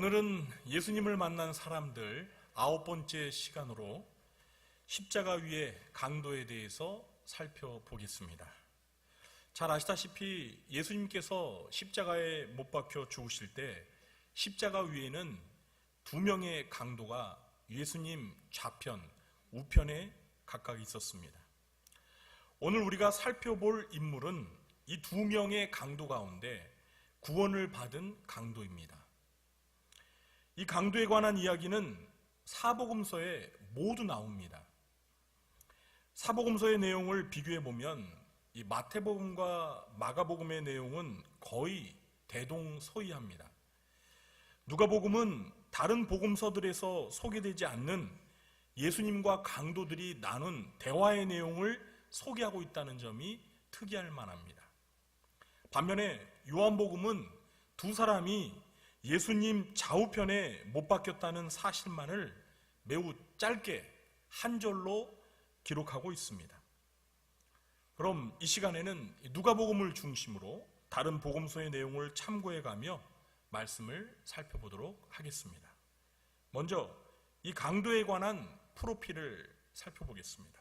오늘은 예수님을 만난 사람들 9번째 시간으로 십자가 위의 강도에 대해서 살펴보겠습니다. 잘 아시다시피 예수님께서 십자가에 못 박혀 죽으실 때 십자가 위에는 두 명의 강도가 예수님 좌편, 우편에 각각 있었습니다. 오늘 우리가 살펴볼 인물은 이 두 명의 강도 가운데 구원을 받은 강도입니다. 이 강도에 관한 이야기는 사복음서에 모두 나옵니다. 사복음서의 내용을 비교해 보면 이 마태복음과 마가복음의 내용은 거의 대동소이합니다. 누가복음은 다른 복음서들에서 소개되지 않는 예수님과 강도들이 나눈 대화의 내용을 소개하고 있다는 점이 특이할 만합니다. 반면에 요한복음은 두 사람이 예수님 좌우편에 못 박혔다는 사실만을 매우 짧게 한 절로 기록하고 있습니다. 그럼 이 시간에는 누가복음을 중심으로 다른 복음서의 내용을 참고해가며 말씀을 살펴보도록 하겠습니다. 먼저 이 강도에 관한 프로필을 살펴보겠습니다.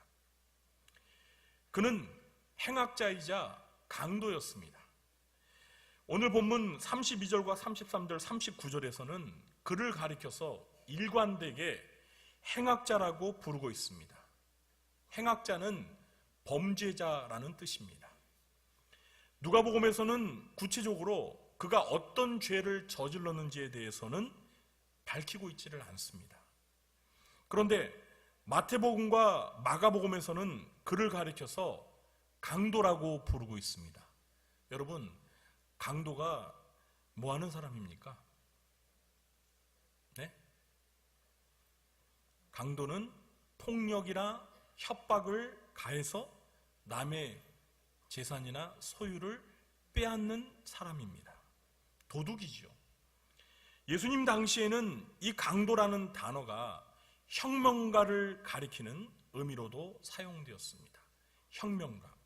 그는 행악자이자 강도였습니다. 오늘 본문 32절과 33절, 39절에서는 그를 가리켜서 일관되게 행악자라고 부르고 있습니다. 행악자는 범죄자라는 뜻입니다. 누가복음에서는 구체적으로 그가 어떤 죄를 저질렀는지에 대해서는 밝히고 있지를 않습니다. 그런데 마태복음과 마가복음에서는 그를 가리켜서 강도라고 부르고 있습니다. 여러분, 강도가 뭐 하는 사람입니까? 네? 강도는 폭력이나 협박을 가해서 남의 재산이나 소유를 빼앗는 사람입니다. 도둑이지요. 예수님 당시에는 이 강도라는 단어가 혁명가를 가리키는 의미로도 사용되었습니다. 혁명가.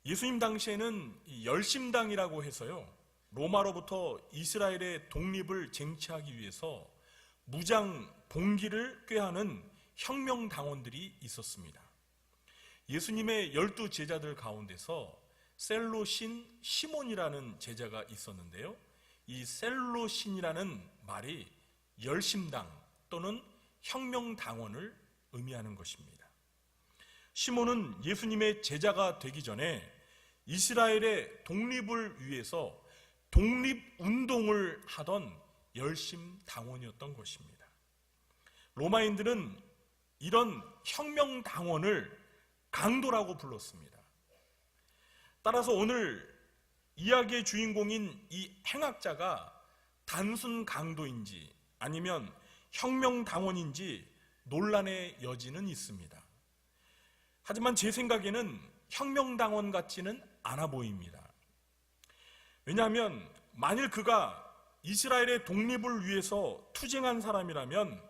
예수님 당시에는 열심당이라고 해서요, 로마로부터 이스라엘의 독립을 쟁취하기 위해서 무장 봉기를 꾀하는 혁명당원들이 있었습니다. 예수님의 12 제자들 가운데서 셀로신 시몬이라는 제자가 있었는데요, 이 셀로신이라는 말이 열심당 또는 혁명당원을 의미하는 것입니다. 시몬은 예수님의 제자가 되기 전에 이스라엘의 독립을 위해서 독립운동을 하던 열심당원이었던 것입니다. 로마인들은 이런 혁명당원을 강도라고 불렀습니다. 따라서 오늘 이야기의 주인공인 이 행악자가 단순 강도인지 아니면 혁명당원인지 논란의 여지는 있습니다. 하지만 제 생각에는 혁명당원 같지는 않아 보입니다. 왜냐하면 만일 그가 이스라엘의 독립을 위해서 투쟁한 사람이라면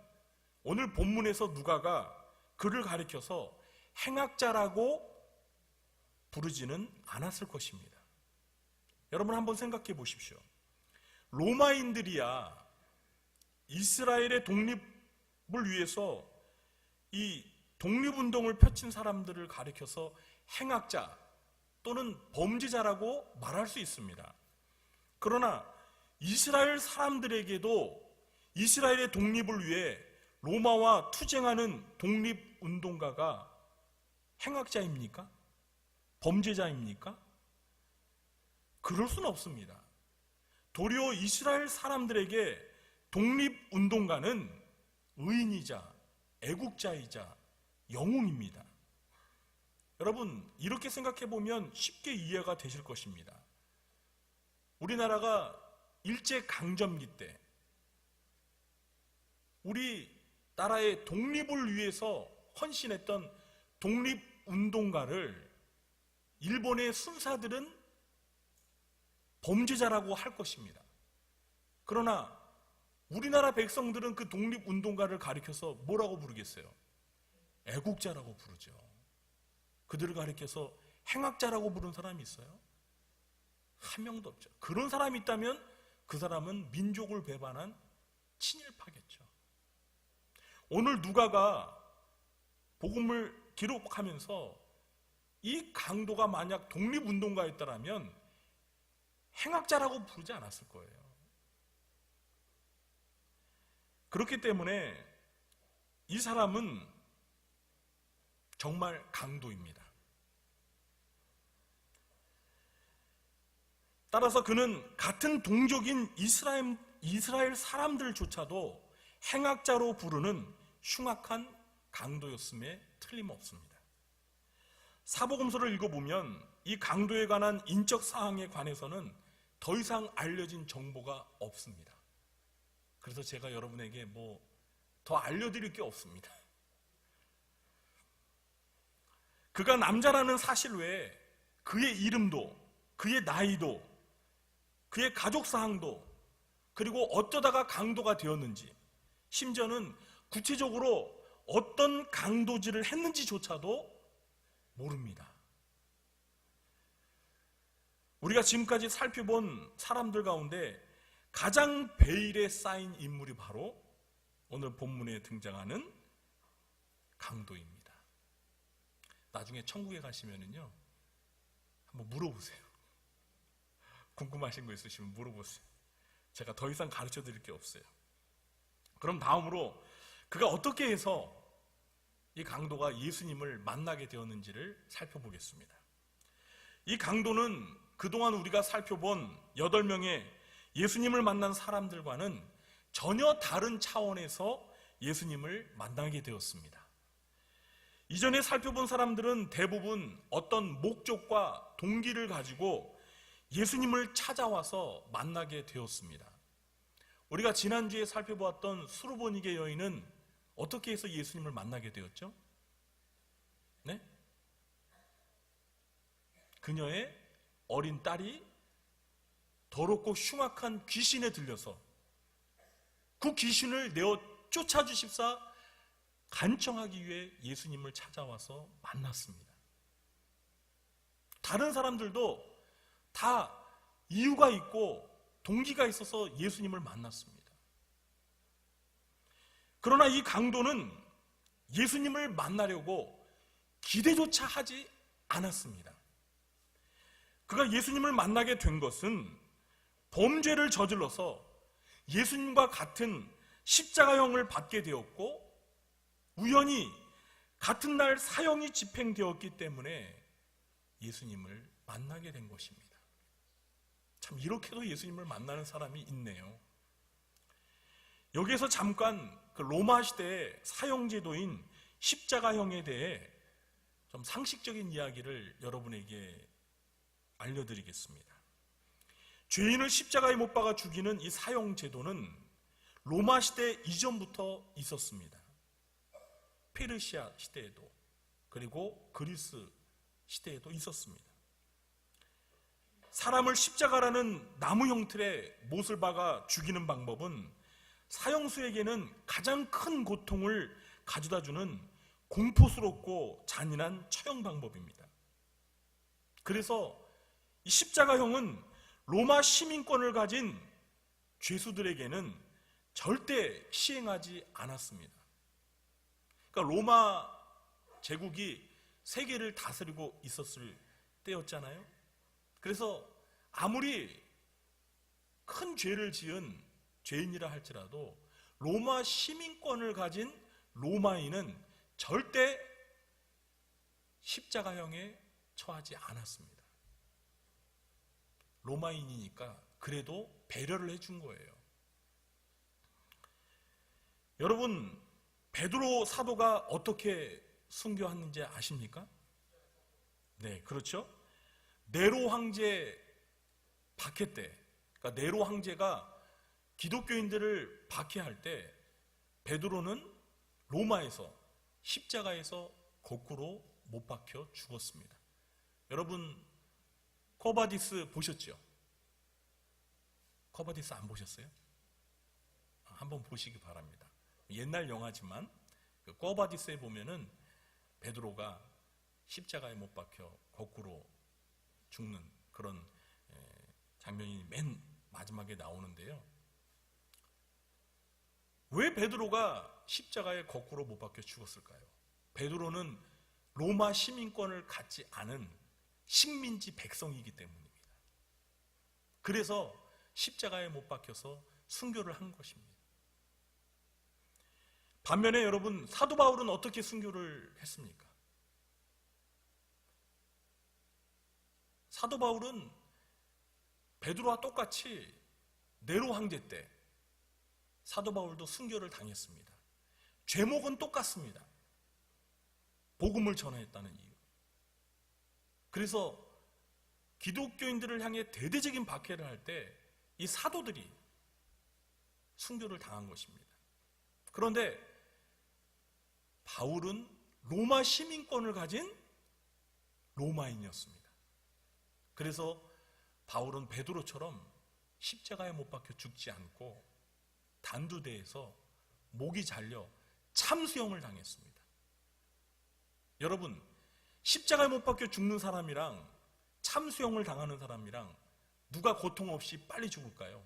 오늘 본문에서 누가가 그를 가리켜서 행악자라고 부르지는 않았을 것입니다. 여러분 한번 생각해 보십시오. 로마인들이야 이스라엘의 독립을 위해서 이 독립운동을 펼친 사람들을 가리켜서 행악자 또는 범죄자라고 말할 수 있습니다. 그러나 이스라엘 사람들에게도 이스라엘의 독립을 위해 로마와 투쟁하는 독립운동가가 행악자입니까? 범죄자입니까? 그럴 수는 없습니다. 도리어 이스라엘 사람들에게 독립운동가는 의인이자 애국자이자 영웅입니다. 여러분, 이렇게 생각해 보면 쉽게 이해가 되실 것입니다. 우리나라가 일제강점기 때 우리나라의 독립을 위해서 헌신했던 독립운동가를 일본의 순사들은 범죄자라고 할 것입니다. 그러나 우리나라 백성들은 그 독립운동가를 가리켜서 뭐라고 부르겠어요? 애국자라고 부르죠. 그들을 가리켜서 행악자라고 부르는 사람이 있어요? 한 명도 없죠. 그런 사람이 있다면 그 사람은 민족을 배반한 친일파겠죠. 오늘 누가가 복음을 기록하면서 이 강도가 만약 독립운동가였다면 행악자라고 부르지 않았을 거예요. 그렇기 때문에 이 사람은 정말 강도입니다. 따라서 그는 같은 동족인 이스라엘 사람들조차도 행악자로 부르는 흉악한 강도였음에 틀림없습니다. 사복음서를 읽어보면 이 강도에 관한 인적 사항에 관해서는 더 이상 알려진 정보가 없습니다. 그래서 제가 여러분에게 더 알려드릴 게 없습니다. 그가 남자라는 사실 외에 그의 이름도, 그의 나이도, 그의 가족 사항도, 그리고 어쩌다가 강도가 되었는지, 심지어는 구체적으로 어떤 강도질을 했는지조차도 모릅니다. 우리가 지금까지 살펴본 사람들 가운데 가장 베일에 쌓인 인물이 바로 오늘 본문에 등장하는 강도입니다. 나중에 천국에 가시면은요, 한번 물어보세요. 궁금하신 거 있으시면 물어보세요. 제가 더 이상 가르쳐 드릴 게 없어요. 그럼 다음으로 그가 어떻게 해서 이 강도가 예수님을 만나게 되었는지를 살펴보겠습니다. 이 강도는 그동안 우리가 살펴본 8명의 예수님을 만난 사람들과는 전혀 다른 차원에서 예수님을 만나게 되었습니다. 이전에 살펴본 사람들은 대부분 어떤 목적과 동기를 가지고 예수님을 찾아와서 만나게 되었습니다. 우리가 지난주에 살펴보았던 수르보니게 여인은 어떻게 해서 예수님을 만나게 되었죠? 네? 그녀의 어린 딸이 더럽고 흉악한 귀신에 들려서 그 귀신을 내어 쫓아주십사 간청하기 위해 예수님을 찾아와서 만났습니다. 다른 사람들도 다 이유가 있고 동기가 있어서 예수님을 만났습니다. 그러나 이 강도는 예수님을 만나려고 기대조차 하지 않았습니다. 그가 예수님을 만나게 된 것은 범죄를 저질러서 예수님과 같은 십자가형을 받게 되었고 우연히 같은 날 사형이 집행되었기 때문에 예수님을 만나게 된 것입니다. 참 이렇게도 예수님을 만나는 사람이 있네요. 여기에서 잠깐 그 로마 시대의 사형제도인 십자가형에 대해 좀 상식적인 이야기를 여러분에게 알려드리겠습니다. 죄인을 십자가에 못 박아 죽이는 이 사형제도는 로마 시대 이전부터 있었습니다. 페르시아 시대에도 그리고 그리스 시대에도 있었습니다. 사람을 십자가라는 나무 형틀에 못을 박아 죽이는 방법은 사형수에게는 가장 큰 고통을 가져다주는 공포스럽고 잔인한 처형 방법입니다. 그래서 이 십자가형은 로마 시민권을 가진 죄수들에게는 절대 시행하지 않았습니다. 그러니까 로마 제국이 세계를 다스리고 있었을 때였잖아요. 그래서 아무리 큰 죄를 지은 죄인이라 할지라도 로마 시민권을 가진 로마인은 절대 십자가형에 처하지 않았습니다. 로마인이니까 그래도 배려를 해준 거예요. 여러분, 베드로 사도가 어떻게 순교했는지 아십니까? 네, 그렇죠. 네로 황제 박해 때, 그러니까 네로 황제가 기독교인들을 박해할 때 베드로는 로마에서 십자가에서 거꾸로 못 박혀 죽었습니다. 여러분 코바디스 보셨죠? 코바디스 안 보셨어요? 한번 보시기 바랍니다. 옛날 영화지만 그 코바디스에 보면은 베드로가 십자가에 못 박혀 거꾸로 죽는 그런 장면이 맨 마지막에 나오는데요. 왜 베드로가 십자가에 거꾸로 못 박혀 죽었을까요? 베드로는 로마 시민권을 갖지 않은 식민지 백성이기 때문입니다. 그래서 십자가에 못 박혀서 순교를 한 것입니다. 반면에 여러분, 사도 바울은 어떻게 순교를 했습니까? 사도 바울은 베드로와 똑같이 네로 황제 때 사도 바울도 순교를 당했습니다. 죄목은 똑같습니다. 복음을 전했다는 이유. 그래서 기독교인들을 향해 대대적인 박해를 할 때 이 사도들이 순교를 당한 것입니다. 그런데 바울은 로마 시민권을 가진 로마인이었습니다. 그래서 바울은 베드로처럼 십자가에 못 박혀 죽지 않고 단두대에서 목이 잘려 참수형을 당했습니다. 여러분, 십자가에 못 박혀 죽는 사람이랑 참수형을 당하는 사람이랑 누가 고통 없이 빨리 죽을까요?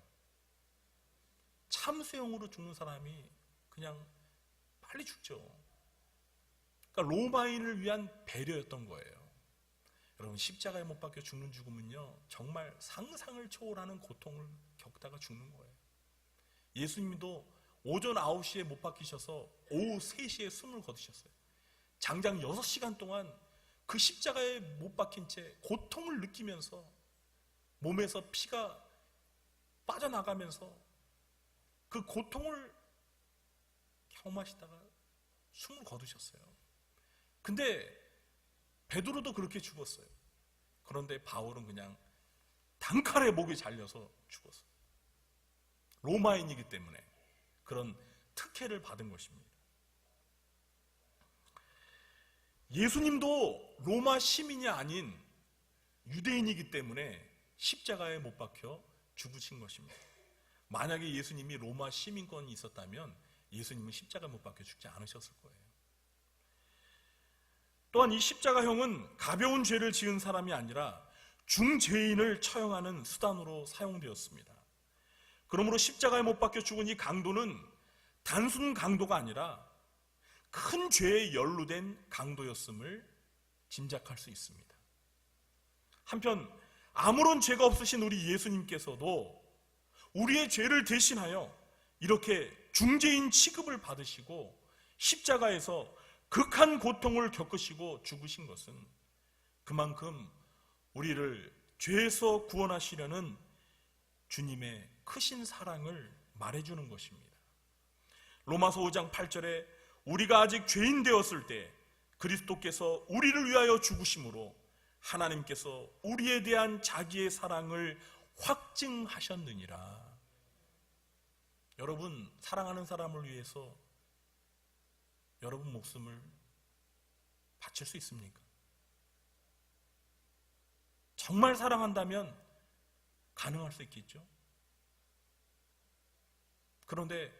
참수형으로 죽는 사람이 그냥 빨리 죽죠. 그러니까 로마인을 위한 배려였던 거예요. 여러분, 십자가에 못 박혀 죽는 죽음은요, 정말 상상을 초월하는 고통을 겪다가 죽는 거예요. 예수님도 오전 9시에 못 박히셔서 오후 3시에 숨을 거두셨어요. 장장 6시간 동안 그 십자가에 못 박힌 채 고통을 느끼면서 몸에서 피가 빠져나가면서 그 고통을 경험하시다가 숨을 거두셨어요. 근데 베드로도 그렇게 죽었어요. 그런데 바울은 그냥 단칼에 목이 잘려서 죽었어요. 로마인이기 때문에 그런 특혜를 받은 것입니다. 예수님도 로마 시민이 아닌 유대인이기 때문에 십자가에 못 박혀 죽으신 것입니다. 만약에 예수님이 로마 시민권이 있었다면 예수님은 십자가에 못 박혀 죽지 않으셨을 거예요. 또한 이 십자가형은 가벼운 죄를 지은 사람이 아니라 중죄인을 처형하는 수단으로 사용되었습니다. 그러므로 십자가에 못 박혀 죽은 이 강도는 단순 강도가 아니라 큰 죄에 연루된 강도였음을 짐작할 수 있습니다. 한편 아무런 죄가 없으신 우리 예수님께서도 우리의 죄를 대신하여 이렇게 중죄인 취급을 받으시고 십자가에서 극한 고통을 겪으시고 죽으신 것은 그만큼 우리를 죄에서 구원하시려는 주님의 크신 사랑을 말해주는 것입니다. 로마서 5장 8절에 우리가 아직 죄인 되었을 때 그리스도께서 우리를 위하여 죽으심으로 하나님께서 우리에 대한 자기의 사랑을 확증하셨느니라. 여러분, 사랑하는 사람을 위해서 여러분 목숨을 바칠 수 있습니까? 정말 사랑한다면 가능할 수 있겠죠? 그런데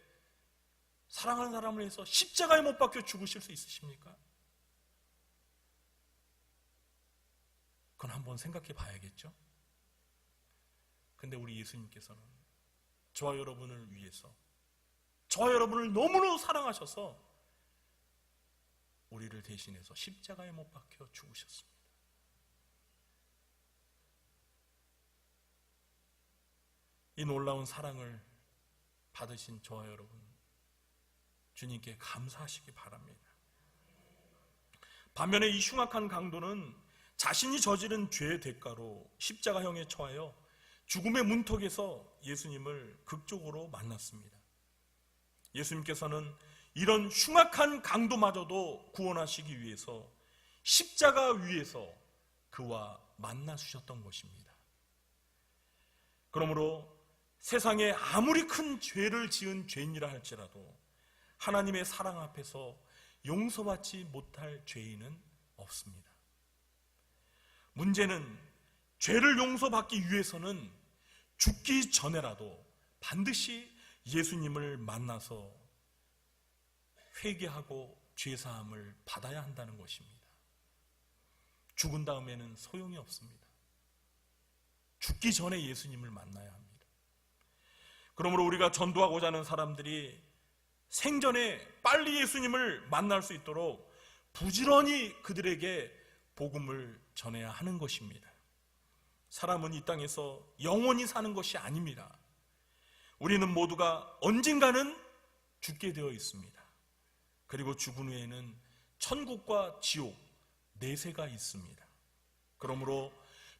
사랑하는 사람을 위해서 십자가에 못 박혀 죽으실 수 있으십니까? 그건 한번 생각해 봐야겠죠? 근데 우리 예수님께서는 저와 여러분을 위해서, 저와 여러분을 너무너무 사랑하셔서 우리를 대신해서 십자가에 못 박혀 죽으셨습니다. 이 놀라운 사랑을 받으신 저와 여러분, 주님께 감사하시기 바랍니다. 반면에 이 흉악한 강도는 자신이 저지른 죄의 대가로 십자가형에 처하여 죽음의 문턱에서 예수님을 극적으로 만났습니다. 예수님께서는 이런 흉악한 강도마저도 구원하시기 위해서 십자가 위에서 그와 만나주셨던 것입니다. 그러므로 세상에 아무리 큰 죄를 지은 죄인이라 할지라도 하나님의 사랑 앞에서 용서받지 못할 죄인은 없습니다. 문제는 죄를 용서받기 위해서는 죽기 전에라도 반드시 예수님을 만나서 회개하고 죄사함을 받아야 한다는 것입니다. 죽은 다음에는 소용이 없습니다. 죽기 전에 예수님을 만나야 합니다. 그러므로 우리가 전도하고자 하는 사람들이 생전에 빨리 예수님을 만날 수 있도록 부지런히 그들에게 복음을 전해야 하는 것입니다. 사람은 이 땅에서 영원히 사는 것이 아닙니다. 우리는 모두가 언젠가는 죽게 되어 있습니다. 그리고 죽은 후에는 천국과 지옥, 내세가 있습니다. 그러므로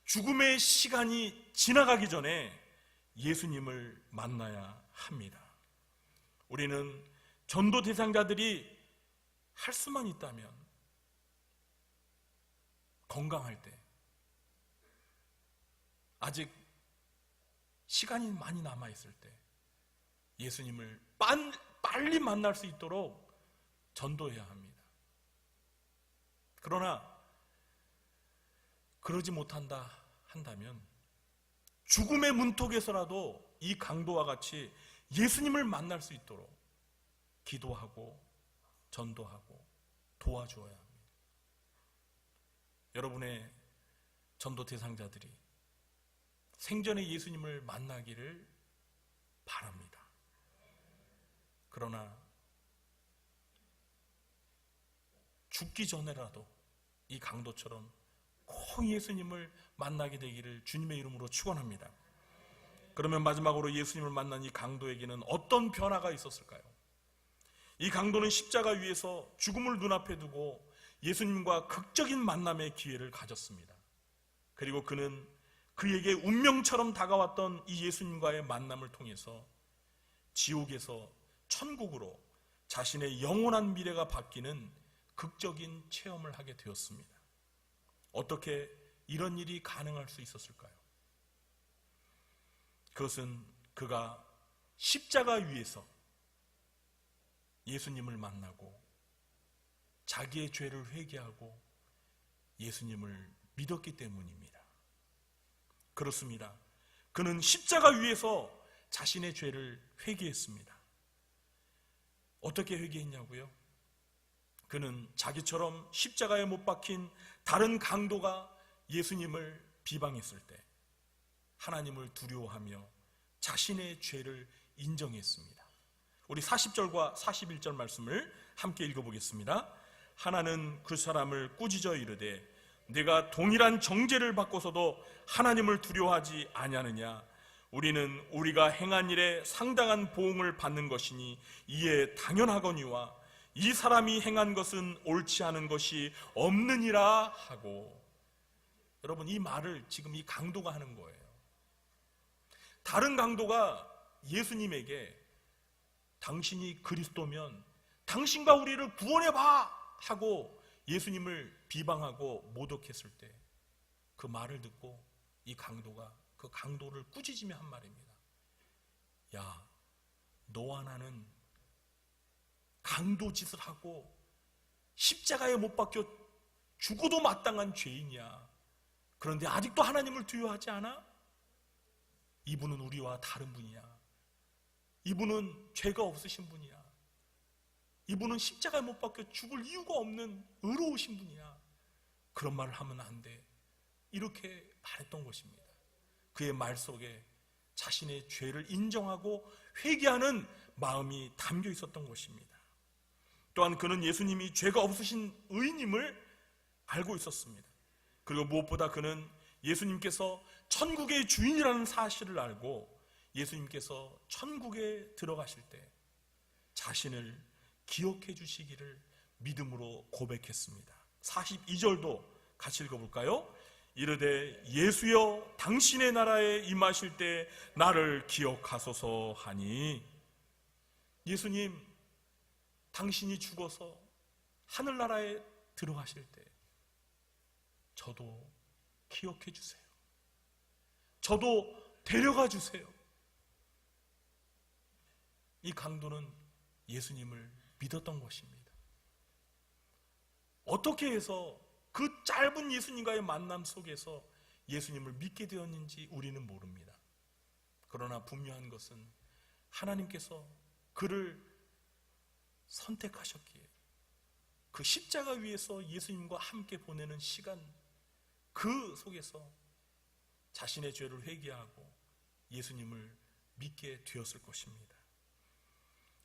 죽음의 시간이 지나가기 전에 예수님을 만나야 합니다. 우리는 전도 대상자들이 할 수만 있다면 건강할 때, 아직 시간이 많이 남아있을 때 예수님을 빨리 만날 수 있도록 전도해야 합니다. 그러나 그러지 한다면 죽음의 문턱에서라도 이 강도와 같이 예수님을 만날 수 있도록 기도하고 전도하고 도와주어야 합니다. 여러분의 전도 대상자들이 생전에 예수님을 만나기를 바랍니다. 그러나 죽기 전에라도 이 강도처럼 꼭 예수님을 만나게 되기를 주님의 이름으로 축원합니다. 그러면 마지막으로 예수님을 만난 이 강도에게는 어떤 변화가 있었을까요? 이 강도는 십자가 위에서 죽음을 눈앞에 두고 예수님과 극적인 만남의 기회를 가졌습니다. 그리고 그는 그에게 운명처럼 다가왔던 이 예수님과의 만남을 통해서 지옥에서 천국으로 자신의 영원한 미래가 바뀌는 극적인 체험을 하게 되었습니다. 어떻게 이런 일이 가능할 수 있었을까요? 그것은 그가 십자가 위에서 예수님을 만나고 자기의 죄를 회개하고 예수님을 믿었기 때문입니다. 그렇습니다. 그는 십자가 위에서 자신의 죄를 회개했습니다. 어떻게 회개했냐고요? 그는 자기처럼 십자가에 못 박힌 다른 강도가 예수님을 비방했을 때 하나님을 두려워하며 자신의 죄를 인정했습니다. 우리 40절과 41절 말씀을 함께 읽어보겠습니다. 하나는 그 사람을 꾸짖어 이르되 네가 동일한 정죄를 받고서도 하나님을 두려워하지 아니하느냐? 우리는 우리가 행한 일에 상당한 보응을 받는 것이니 이에 당연하거니와 이 사람이 행한 것은 옳지 않은 것이 없느니라 하고. 여러분, 이 말을 지금 이 강도가 하는 거예요. 다른 강도가 예수님에게 당신이 그리스도면 당신과 우리를 구원해봐 하고 예수님을 비방하고 모독했을 때 그 말을 듣고 이 강도가 그 강도를 꾸짖으며 한 말입니다. 야, 너와 나는 강도 짓을 하고 십자가에 못 박혀 죽어도 마땅한 죄인이야. 그런데 아직도 하나님을 두려워하지 않아? 이분은 우리와 다른 분이야. 이분은 죄가 없으신 분이야. 이분은 십자가에 못 박혀 죽을 이유가 없는 의로우신 분이야. 그런 말을 하면 안 돼. 이렇게 말했던 것입니다. 그의 말 속에 자신의 죄를 인정하고 회개하는 마음이 담겨 있었던 것입니다. 또한 그는 예수님이 죄가 없으신 의인임을 알고 있었습니다. 그리고 무엇보다 그는 예수님께서 천국의 주인이라는 사실을 알고 예수님께서 천국에 들어가실 때 자신을 기억해 주시기를 믿음으로 고백했습니다. 42절도 같이 읽어볼까요? 이르되 예수여 당신의 나라에 임하실 때 나를 기억하소서 하니. 예수님, 당신이 죽어서 하늘나라에 들어가실 때 저도 기억해 주세요. 저도 데려가 주세요. 이 강도는 예수님을 믿었던 것입니다. 어떻게 해서 그 짧은 예수님과의 만남 속에서 예수님을 믿게 되었는지 우리는 모릅니다. 그러나 분명한 것은 하나님께서 그를 선택하셨기에 그 십자가 위에서 예수님과 함께 보내는 시간, 그 속에서 자신의 죄를 회개하고 예수님을 믿게 되었을 것입니다.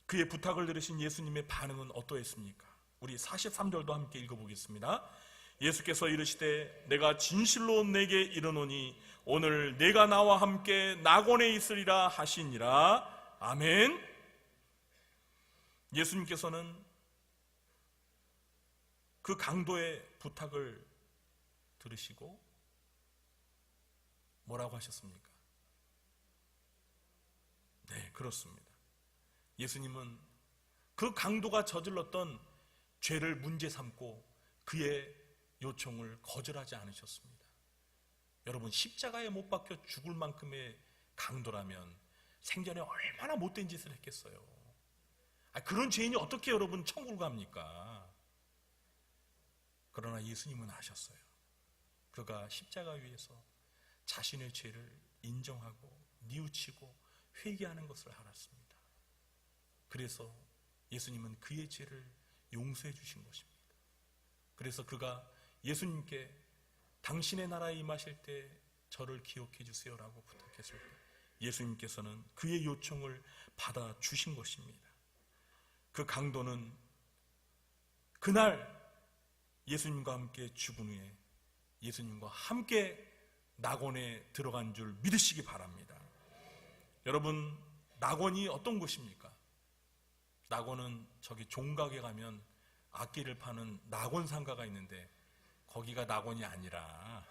그의 부탁을 들으신 예수님의 반응은 어떠했습니까? 우리 43절도 함께 읽어보겠습니다. 예수께서 이르시되 내가 진실로 내게 이르노니 오늘 내가 나와 함께 낙원에 있으리라 하시니라. 아멘. 예수님께서는 그 강도의 부탁을 들으시고 뭐라고 하셨습니까? 네, 그렇습니다. 예수님은 그 강도가 저질렀던 죄를 문제 삼고 그의 요청을 거절하지 않으셨습니다. 여러분, 십자가에 못 박혀 죽을 만큼의 강도라면 생전에 얼마나 못된 짓을 했겠어요. 그런 죄인이 어떻게 여러분 천국을 갑니까? 그러나 예수님은 아셨어요. 그가 십자가 위에서 자신의 죄를 인정하고 뉘우치고 회개하는 것을 알았습니다. 그래서 예수님은 그의 죄를 용서해 주신 것입니다. 그래서 그가 예수님께 당신의 나라에 임하실 때 저를 기억해 주세요라고 부탁했을 때 예수님께서는 그의 요청을 받아 주신 것입니다. 그 강도는 그날 예수님과 함께 죽은 후에 예수님과 함께 낙원에 들어간 줄 믿으시기 바랍니다. 여러분, 낙원이 어떤 곳입니까? 낙원은 저기 종각에 가면 악기를 파는 낙원 상가가 있는데 거기가 낙원이 아니라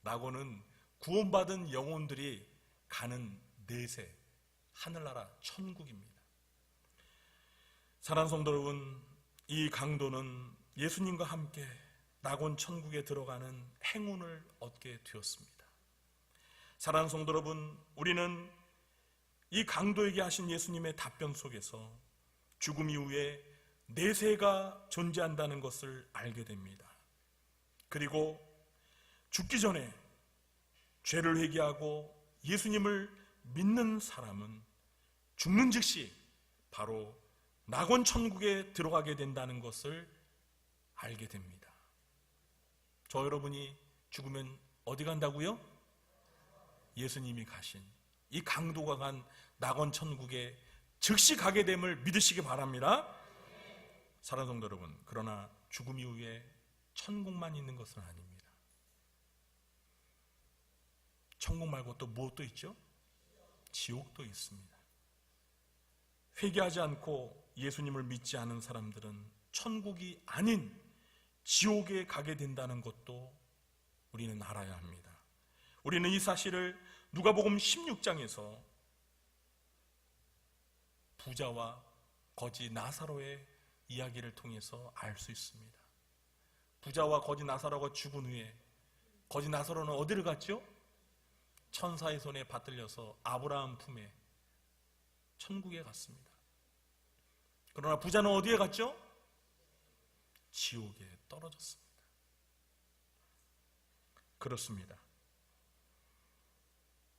낙원은 구원받은 영혼들이 가는 내세, 하늘나라 천국입니다. 사랑하는 성도 여러분, 이 강도는 예수님과 함께 낙원 천국에 들어가는 행운을 얻게 되었습니다. 사랑하는 성도 여러분, 우리는 이 강도에게 하신 예수님의 답변 속에서 죽음 이후에 내세가 존재한다는 것을 알게 됩니다. 그리고 죽기 전에 죄를 회개하고 예수님을 믿는 사람은 죽는 즉시 바로 낙원 천국에 들어가게 된다는 것을 알게 됩니다. 저 여러분이 죽으면 어디 간다고요? 예수님이 가신 이 강도가 간 낙원 천국에 즉시 가게 됨을 믿으시기 바랍니다. 사랑하는 성도 여러분, 그러나 죽음 이후에 천국만 있는 것은 아닙니다. 천국 말고 또 무엇도 있죠? 지옥도 있습니다. 회개하지 않고 예수님을 믿지 않은 사람들은 천국이 아닌 지옥에 가게 된다는 것도 우리는 알아야 합니다. 우리는 이 사실을 누가복음 16장에서 부자와 거지 나사로의 이야기를 통해서 알 수 있습니다. 부자와 거지 나사로가 죽은 후에 거지 나사로는 어디를 갔죠? 천사의 손에 받들려서 아브라함 품에 천국에 갔습니다. 그러나 부자는 어디에 갔죠? 지옥에 떨어졌습니다. 그렇습니다.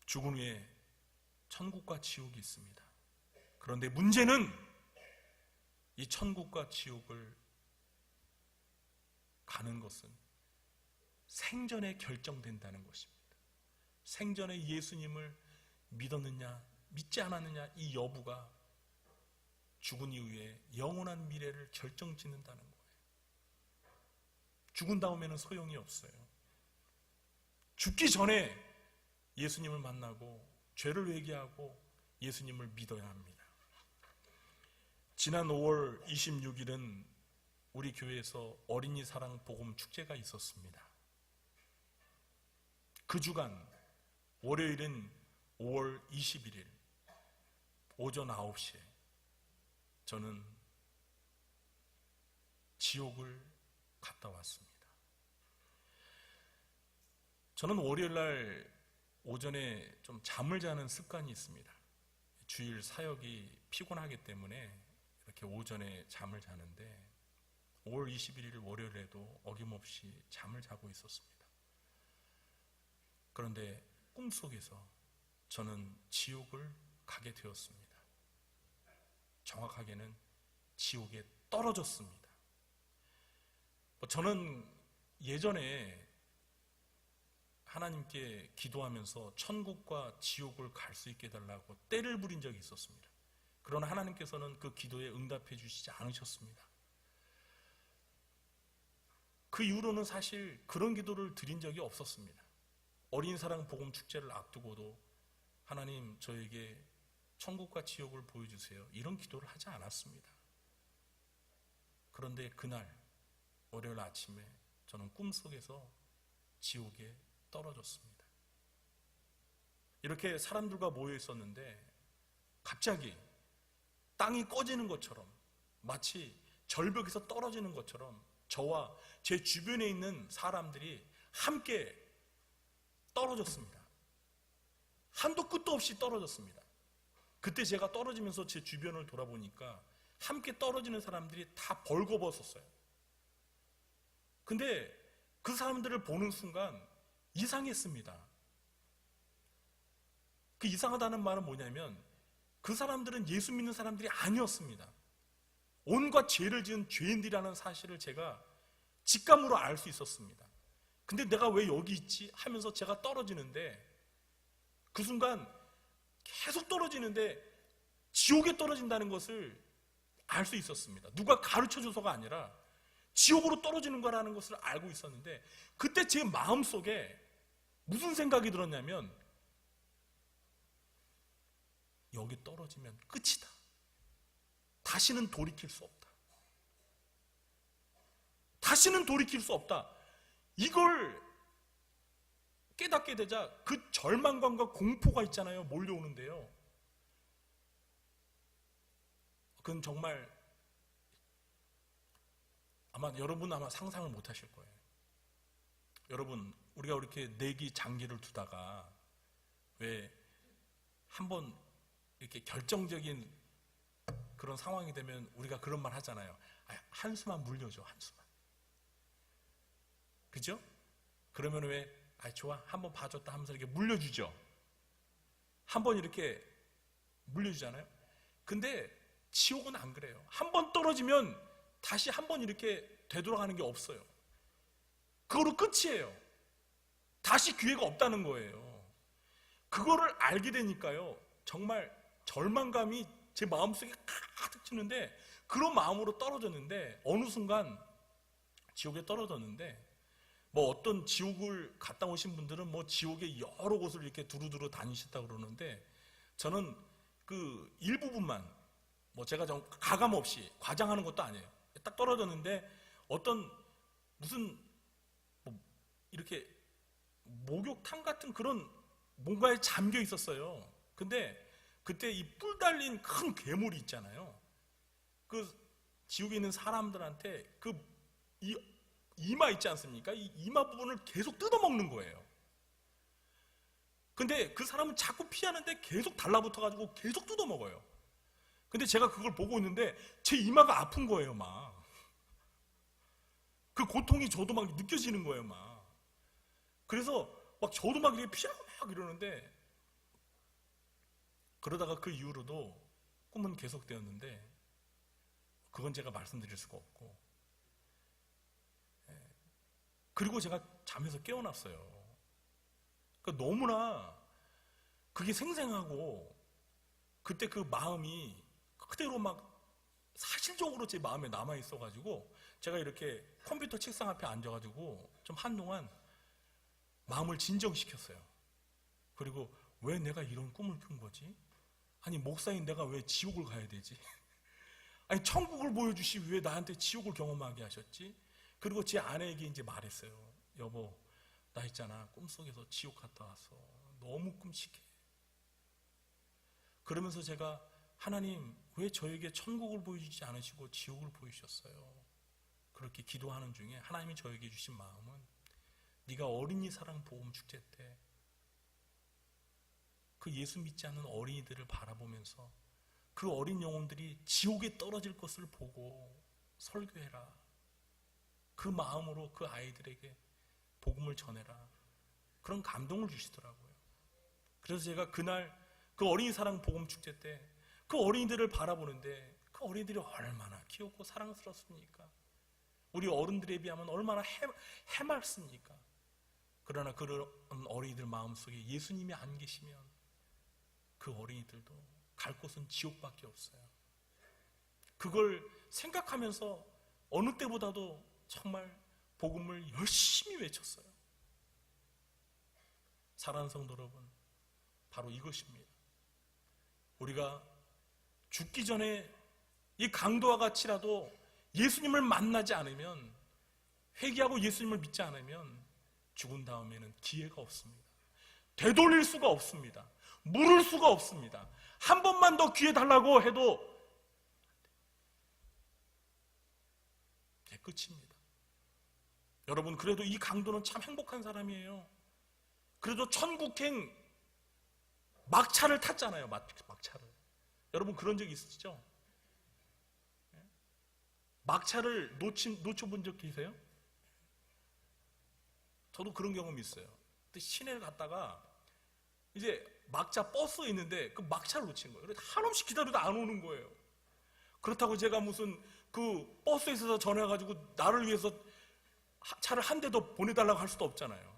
죽은 후에 천국과 지옥이 있습니다. 그런데 문제는 이 천국과 지옥을 가는 것은 생전에 결정된다는 것입니다. 생전에 예수님을 믿었느냐 믿지 않았느냐 이 여부가 죽은 이후에 영원한 미래를 결정짓는다는 거예요. 죽은 다음에는 소용이 없어요. 죽기 전에 예수님을 만나고 죄를 회개하고 예수님을 믿어야 합니다. 지난 5월 26일은 우리 교회에서 어린이 사랑 복음 축제가 있었습니다. 그 주간 월요일은 5월 21일 오전 9시에 저는 지옥을 갔다 왔습니다. 저는 월요일날 오전에 좀 잠을 자는 습관이 있습니다. 주일 사역이 피곤하기 때문에 이렇게 오전에 잠을 자는데 5월 21일 월요일에도 어김없이 잠을 자고 있었습니다. 그런데 꿈속에서 저는 지옥을 가게 되었습니다. 정확하게는 지옥에 떨어졌습니다. 저는 예전에 하나님께 기도하면서 천국과 지옥을 갈 수 있게 해달라고 떼를 부린 적이 있었습니다. 그러나 하나님께서는 그 기도에 응답해 주시지 않으셨습니다. 그 이후로는 사실 그런 기도를 드린 적이 없었습니다. 어린 사랑 복음 축제를 앞두고도 하나님 저에게 천국과 지옥을 보여주세요, 이런 기도를 하지 않았습니다. 그런데 그날 월요일 아침에 저는 꿈속에서 지옥에 떨어졌습니다. 이렇게 사람들과 모여 있었는데 갑자기 땅이 꺼지는 것처럼, 마치 절벽에서 떨어지는 것처럼 저와 제 주변에 있는 사람들이 함께 떨어졌습니다. 한도 끝도 없이 떨어졌습니다. 그때 제가 떨어지면서 제 주변을 돌아보니까 함께 떨어지는 사람들이 다 벌거벗었어요. 근데 그 사람들을 보는 순간 이상했습니다. 그 이상하다는 말은 뭐냐면 그 사람들은 예수 믿는 사람들이 아니었습니다. 온갖 죄를 지은 죄인들이라는 사실을 제가 직감으로 알 수 있었습니다. 근데 내가 왜 여기 있지? 하면서 제가 떨어지는데 그 순간 계속 떨어지는데 지옥에 떨어진다는 것을 알 수 있었습니다. 누가 가르쳐줘서가 아니라 지옥으로 떨어지는 거라는 것을 알고 있었는데 그때 제 마음속에 무슨 생각이 들었냐면 여기 떨어지면 끝이다. 다시는 돌이킬 수 없다. 다시는 돌이킬 수 없다. 이걸 깨닫게 되자 그 절망감과 공포가 있잖아요. 몰려오는데요. 그건 정말 여러분 아마 상상을 못 하실 거예요. 여러분, 우리가 이렇게 내기 장기를 두다가 왜 한번 이렇게 결정적인 그런 상황이 되면 우리가 그런 말 하잖아요. 한수만 물려줘, 한수만. 그죠? 그러면 왜 좋아, 한번 봐줬다 하면서 이렇게 물려주죠. 한번 이렇게 물려주잖아요. 근데 지옥은 안 그래요. 한번 떨어지면 다시 한번 이렇게 되돌아가는 게 없어요. 그거로 끝이에요. 다시 기회가 없다는 거예요. 그거를 알게 되니까요, 정말 절망감이 제 마음속에 가득 치는데, 그런 마음으로 떨어졌는데 어느 순간 지옥에 떨어졌는데, 어떤 지옥을 갔다 오신 분들은 지옥의 여러 곳을 이렇게 두루두루 다니셨다고 그러는데, 저는 그 일부분만, 제가 좀 가감 없이 과장하는 것도 아니에요. 딱 떨어졌는데 어떤 무슨 이렇게 목욕탕 같은 그런 뭔가에 잠겨 있었어요. 근데 그때 이 뿔 달린 큰 괴물이 있잖아요. 그 지옥에 있는 사람들한테 그 이 이마 있지 않습니까? 이 이마 부분을 계속 뜯어먹는 거예요. 근데 그 사람은 자꾸 피하는데 계속 달라붙어가지고 계속 뜯어먹어요. 근데 제가 그걸 보고 있는데 제 이마가 아픈 거예요, 막. 그 고통이 저도 막 느껴지는 거예요, 막. 그래서 막 저도 막 이렇게 피하고 막 이러는데, 그러다가 그 이후로도 꿈은 계속되었는데 그건 제가 말씀드릴 수가 없고, 그리고 제가 잠에서 깨어났어요. 그러니까 너무나 그게 생생하고 그때 그 마음이 그대로 막 사실적으로 제 마음에 남아있어가지고 제가 이렇게 컴퓨터 책상 앞에 앉아가지고 좀 한동안 마음을 진정시켰어요. 그리고 왜 내가 이런 꿈을 꾼 거지? 아니, 목사인 내가 왜 지옥을 가야 되지? 아니, 천국을 보여주시 왜 나한테 지옥을 경험하게 하셨지? 그리고 제 아내에게 이제 말했어요. 여보, 나 있잖아, 꿈속에서 지옥 갔다 왔어. 너무 끔찍해. 그러면서 제가, 하나님 왜 저에게 천국을 보여주지 않으시고 지옥을 보여주셨어요? 그렇게 기도하는 중에 하나님이 저에게 주신 마음은, 네가 어린이 사랑 복음 축제 때 그 예수 믿지 않는 어린이들을 바라보면서 그 어린 영혼들이 지옥에 떨어질 것을 보고 설교해라. 그 마음으로 그 아이들에게 복음을 전해라. 그런 감동을 주시더라고요. 그래서 제가 그날 그 어린이 사랑 복음 축제 때 그 어린이들을 바라보는데, 그 어린이들이 얼마나 귀엽고 사랑스럽습니까? 우리 어른들에 비하면 얼마나 해맑습니까? 그러나 그런 어린이들 마음속에 예수님이 안 계시면 그 어린이들도 갈 곳은 지옥밖에 없어요. 그걸 생각하면서 어느 때보다도 정말 복음을 열심히 외쳤어요. 사랑하는 성도 여러분, 바로 이것입니다. 우리가 죽기 전에 이 강도와 같이라도 예수님을 만나지 않으면, 회개하고 예수님을 믿지 않으면 죽은 다음에는 기회가 없습니다. 되돌릴 수가 없습니다. 물을 수가 없습니다. 한 번만 더 기회 달라고 해도 끝입니다. 여러분, 그래도 이 강도는 참 행복한 사람이에요. 그래도 천국행 막차를 탔잖아요. 막차를. 여러분 그런 적 있으시죠? 막차를 놓쳐본 적 계세요? 저도 그런 경험이 있어요. 근데 시내를 갔다가 이제 막차 버스에 있는데 그 막차를 놓친 거예요. 그래서 한없이 기다려도 안 오는 거예요. 그렇다고 제가 무슨 그 버스에 있어서 전화해가지고 나를 위해서 차를 한 대 더 보내달라고 할 수도 없잖아요.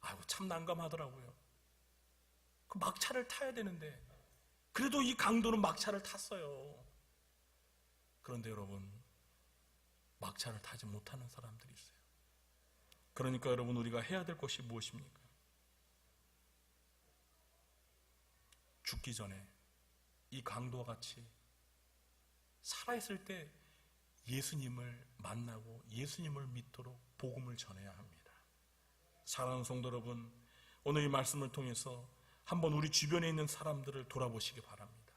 아이고, 참 난감하더라고요. 그 막차를 타야 되는데, 그래도 이 강도는 막차를 탔어요. 그런데 여러분, 막차를 타지 못하는 사람들이 있어요. 그러니까 여러분, 우리가 해야 될 것이 무엇입니까? 죽기 전에 이 강도와 같이 살아있을 때 예수님을 만나고 예수님을 믿도록 복음을 전해야 합니다. 사랑하는 성도 여러분, 오늘 이 말씀을 통해서 한번 우리 주변에 있는 사람들을 돌아보시기 바랍니다.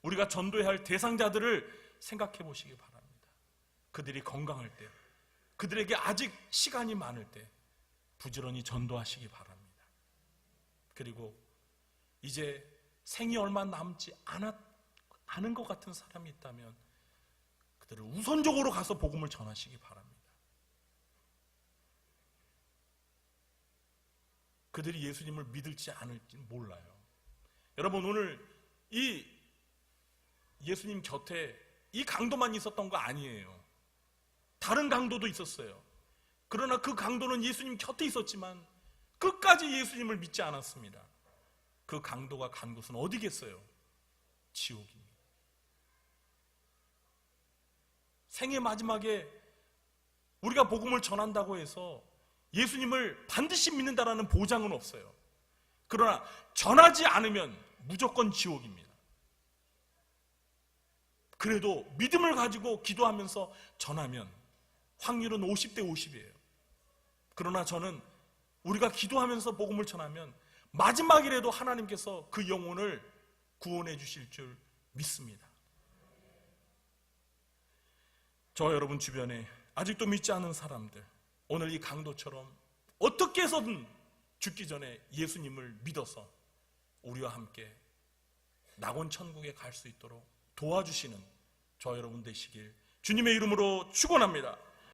우리가 전도해야 할 대상자들을 생각해 보시기 바랍니다. 그들이 건강할 때, 그들에게 아직 시간이 많을 때 부지런히 전도하시기 바랍니다. 그리고 이제 생이 얼마 남지 않은 것 같은 사람이 있다면 그들을 우선적으로 가서 복음을 전하시기 바랍니다. 그들이 예수님을 믿을지 않을지 몰라요. 여러분, 오늘 이 예수님 곁에 이 강도만 있었던 거 아니에요. 다른 강도도 있었어요. 그러나 그 강도는 예수님 곁에 있었지만 끝까지 예수님을 믿지 않았습니다. 그 강도가 간 곳은 어디겠어요? 지옥입니다. 생의 마지막에 우리가 복음을 전한다고 해서 예수님을 반드시 믿는다라는 보장은 없어요. 그러나 전하지 않으면 무조건 지옥입니다. 그래도 믿음을 가지고 기도하면서 전하면 확률은 50대 50이에요. 그러나 저는 우리가 기도하면서 복음을 전하면 마지막이라도 하나님께서 그 영혼을 구원해 주실 줄 믿습니다. 저 여러분 주변에 아직도 믿지 않은 사람들, 오늘 이 강도처럼 어떻게 해서든 죽기 전에 예수님을 믿어서 우리와 함께 낙원 천국에 갈 수 있도록 도와주시는 저 여러분 되시길 주님의 이름으로 축원합니다.